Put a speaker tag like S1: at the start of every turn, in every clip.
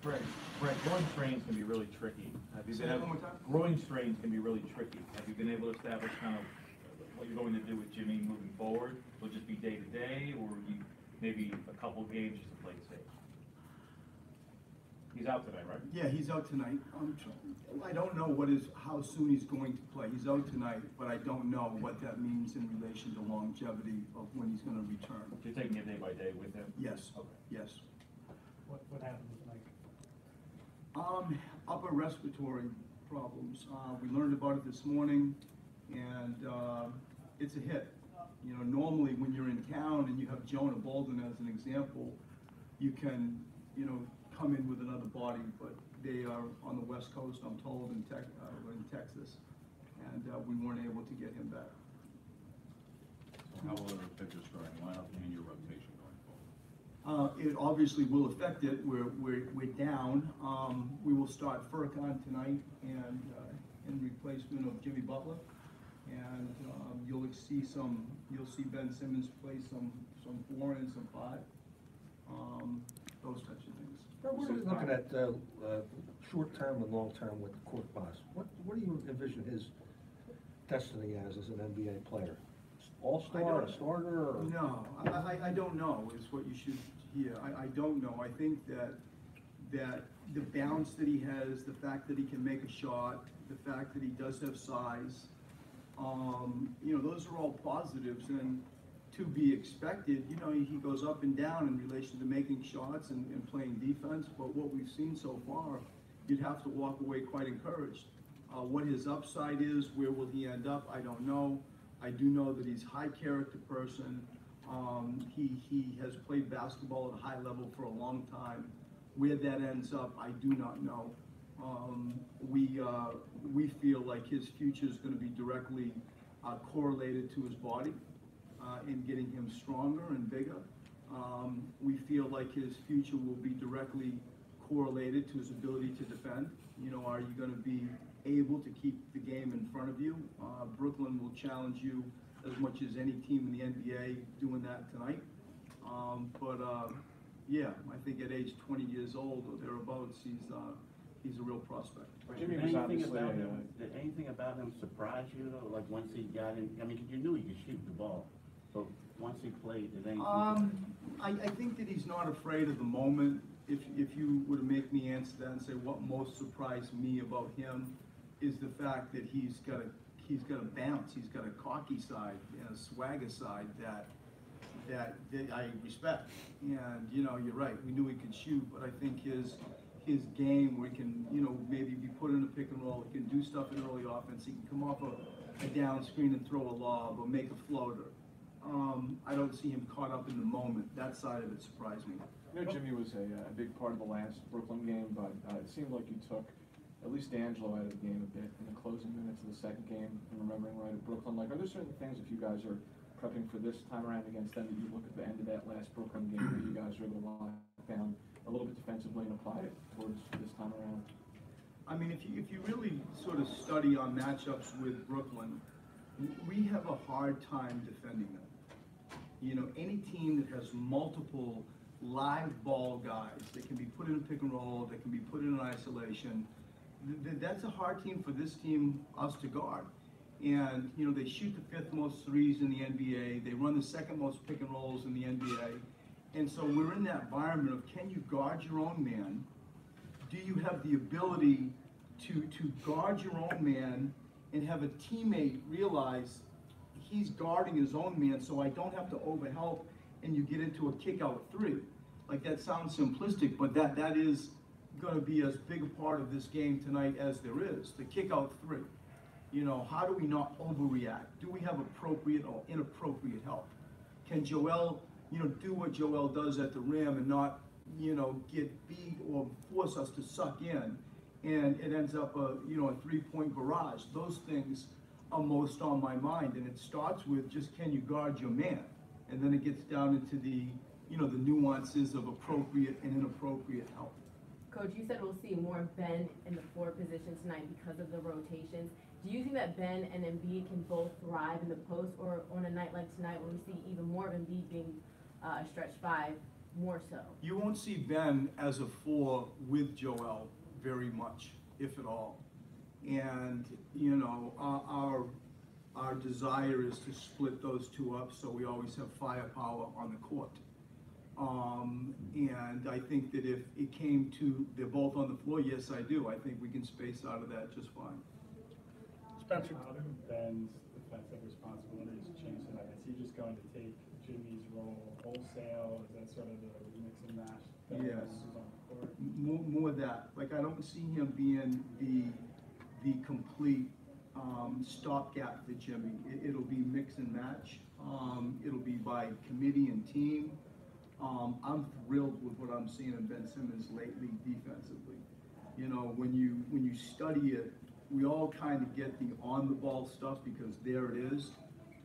S1: Brett, growing strains can be really tricky. Have you
S2: Say
S1: been
S2: that
S1: able,
S2: one more time?
S1: growing strains can be really tricky. Have you been able to establish kind of what you're going to do with Jimmy moving forward? Will it just be day to day, or you maybe a couple games just to play it safe? He's out today, right?
S2: Yeah, he's out tonight. I don't know how soon he's going to play. He's out tonight, but I don't know what that means in relation to longevity of when he's going to return.
S1: So you're taking it day by day with him?
S2: Yes.
S1: Okay.
S2: Yes.
S3: What happened tonight?
S2: Upper respiratory problems. We learned about it this morning, and it's a hit. You know, normally when you're in town and you have Jonah Bolden as an example, you can, you know, come in with another body, but they are on the West Coast, I'm told, in Texas, and we weren't able to get him back.
S4: So how will it affect your starting lineup and your rotation going forward?
S2: It obviously will affect it. We're down. We will start Furkan tonight and in replacement of Jimmy Butler, and you'll see Ben Simmons play some 4 and some 5. Those types of things.
S5: What are you looking at short-term and long-term with the court boss? What do you envision his destiny as an NBA player? All-star, a starter? Or?
S2: No, I don't know is what you should hear. I don't know. I think that the bounce that he has, the fact that he can make a shot, the fact that he does have size, you know, those are all positives and to be expected. You know, he goes up and down in relation to making shots and playing defense, but what we've seen so far, you'd have to walk away quite encouraged. What his upside is, where will he end up, I don't know. I do know that he's a high character person. He has played basketball at a high level for a long time. Where that ends up, I do not know. We feel like his future is going to be directly correlated to his body in getting him stronger and bigger. We feel like his future will be directly correlated to his ability to defend. You know, are you going to be able to keep the game in front of you? Brooklyn will challenge you as much as any team in the NBA doing that tonight. Yeah, I think at age 20 years old or thereabouts, he's a real prospect.
S6: Jimmy was obviously did anything about him surprise you though? Like once he got in, I mean, 'cause you knew he could shoot the ball, but once he played, did anything?
S2: I think that he's not afraid of the moment. If you were to make me answer that and say what most surprised me about him is the fact that he's got a bounce, he's got a cocky side and a swagger side that I respect. And you know, you're right. We knew he could shoot, but I think his game, where he can, you know, maybe be put in a pick and roll, he can do stuff in early offense, he can come off a down screen and throw a lob or make a floater. I don't see him caught up in the moment. That side of it surprised me.
S3: You know, Jimmy was a big part of the last Brooklyn game, but it seemed like you took at least D'Angelo out of the game a bit in the closing minutes of the second game, if I'm remembering right, at Brooklyn. Like, are there certain things, if you guys are prepping for this time around against them, that you look at the end of that last Brooklyn game where you guys are able to lock down a little bit defensively and apply it towards this time around?
S2: I mean, if you really sort of study our matchups with Brooklyn, we have a hard time defending them. You know, any team that has multiple live ball guys that can be put in a pick and roll, that can be put in an isolation, that's a hard team for this team, us, to guard. And, you know, they shoot the 5th most threes in the NBA. They run the 2nd most pick and rolls in the NBA. And so we're in that environment of, can you guard your own man? Do you have the ability to guard your own man and have a teammate realize he's guarding his own man, so I don't have to overhelp, and you get into a kick-out 3. Like, that sounds simplistic, but that is going to be as big a part of this game tonight as there is, the kick-out 3. You know, how do we not overreact? Do we have appropriate or inappropriate help? Can Joel, you know, do what Joel does at the rim and not, you know, get beat or force us to suck in, and it ends up a 3-point barrage? Those things are most on my mind, and it starts with just, can you guard your man? And then it gets down into the, you know, the nuances of appropriate and inappropriate help.
S7: Coach, you said we'll see more of Ben in the 4 positions tonight because of the rotations. Do you think that Ben and Embiid can both thrive in the post, or on a night like tonight when we see even more of Embiid being stretched 5, more so?
S2: You won't see Ben as a 4 with Joel very much, if at all. And, you know, our desire is to split those two up so we always have firepower on the court. And I think that if it came to, they're both on the floor, yes, I do. I think we can space out of that just fine.
S5: Spencer?
S8: How do Ben's defensive responsibilities change tonight? Is he just going to take Jimmy's role wholesale? Is that sort of the mix and match that
S2: Yes.
S8: is on the court?
S2: More that, like, I don't see him being the complete stopgap for Jimmy. It'll be mix and match. It'll be by committee and team. I'm thrilled with what I'm seeing in Ben Simmons lately defensively. You know, when you study it, we all kind of get the on-the-ball stuff because there it is.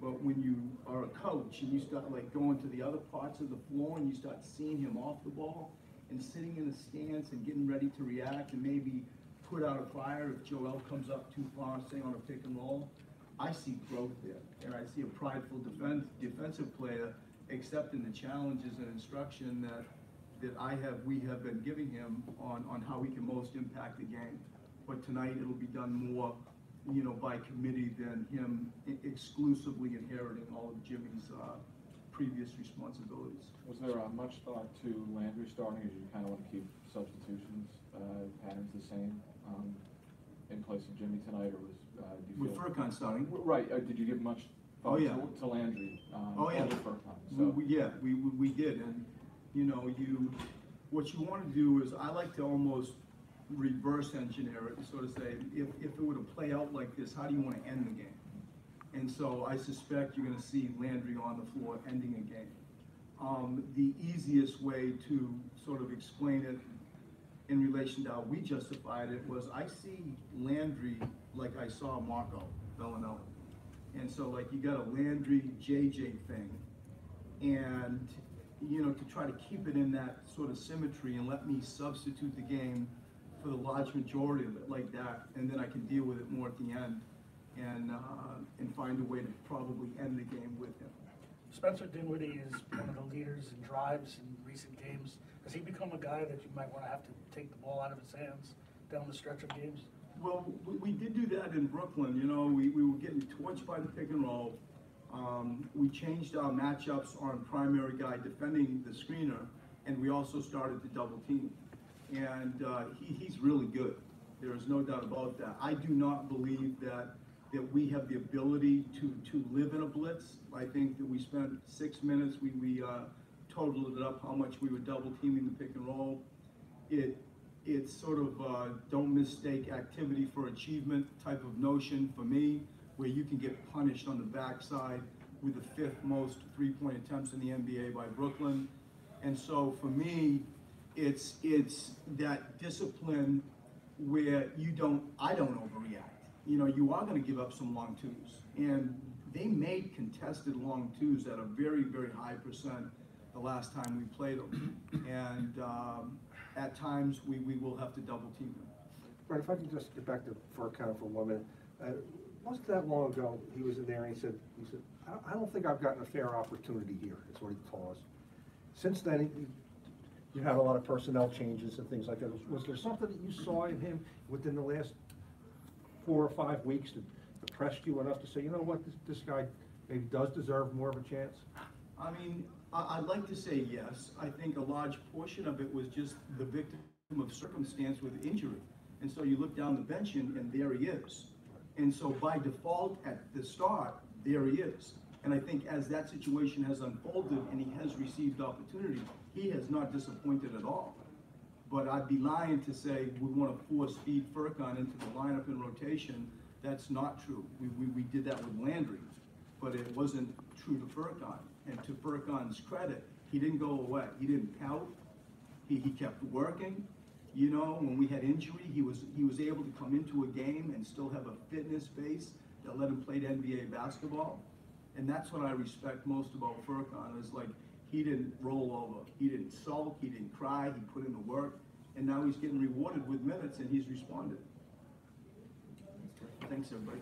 S2: But when you are a coach and you start like going to the other parts of the floor and you start seeing him off the ball and sitting in a stance and getting ready to react and maybe put out a fire if Joel comes up too far, say on a pick and roll, I see growth there. And I see a prideful defensive player accepting the challenges and instruction that we have been giving him on how we can most impact the game. But tonight it'll be done more, you know, by committee than him exclusively inheriting all of Jimmy's previous responsibilities.
S3: Was there much thought to Landry starting, as you kind of want to keep substitutions patterns the same in place of Jimmy tonight, or was do you
S2: With
S3: feel,
S2: Furkan starting?
S3: right? Did you give much
S2: Oh,
S3: thought
S2: yeah.
S3: to Landry?
S2: Oh, yeah.
S3: Over Furkan? So
S2: We did, and you know, what you want to do is, I like to almost reverse engineer it and sort of say, if it were to play out like this, how do you want to end the game? And so I suspect you're going to see Landry on the floor ending a game. The easiest way to sort of explain it in relation to how we justified it was, I see Landry like I saw Marco Bellinelli. And so like you got a Landry JJ thing, and you know, to try to keep it in that sort of symmetry and let me substitute the game for the large majority of it like that, and then I can deal with it more at the end and find a way to probably end the game with him.
S9: Spencer Dinwiddie is one of the leaders in drives in recent games. Has he become a guy that you might want to have to take the ball out of his hands down the stretch of games?
S2: Well, we did do that in Brooklyn. You know, we were getting torched by the pick and roll. We changed our matchups on primary guy defending the screener, and we also started to double team. And he's really good. There is no doubt about that. I do not believe that we have the ability to live in a blitz. I think that we spent 6 minutes, we totaled it up how much we were double teaming the pick and roll. It's sort of don't mistake activity for achievement type of notion for me, where you can get punished on the backside with the 5th most three-point attempts in the NBA by Brooklyn. And so for me, it's that discipline where I don't overreact. You know, you are going to give up some long twos, and they made contested long twos at a very, very high percent the last time we played them. And at times we will have to double team them.
S5: Right, if I can just get back to Furkan for 1 minute. Wasn't that long ago, he was in there and he said, I don't think I've gotten a fair opportunity here, is what he told us. Since then, you had a lot of personnel changes and things like that. Was there something that you saw in him within the last 4 or 5 weeks that impressed you enough to say, you know what, this guy maybe does deserve more of a chance?
S2: I mean, I'd like to say yes. I think a large portion of it was just the victim of circumstance with injury. And so you look down the bench and there he is. And so by default at the start, there he is. And I think as that situation has unfolded and he has received opportunity, he has not disappointed at all. But I'd be lying to say we want to force feed Furkan into the lineup in rotation. That's not true. We did that with Landry, but it wasn't true to Furkan. And to Furkan's credit, he didn't go away. He didn't pout. He kept working. You know, when we had injury, he was able to come into a game and still have a fitness base that let him play NBA basketball. And that's what I respect most about Furkan, is like, he didn't roll over. He didn't sulk. He didn't cry. He put in the work. And now he's getting rewarded with minutes, and he's responded. Thanks, everybody.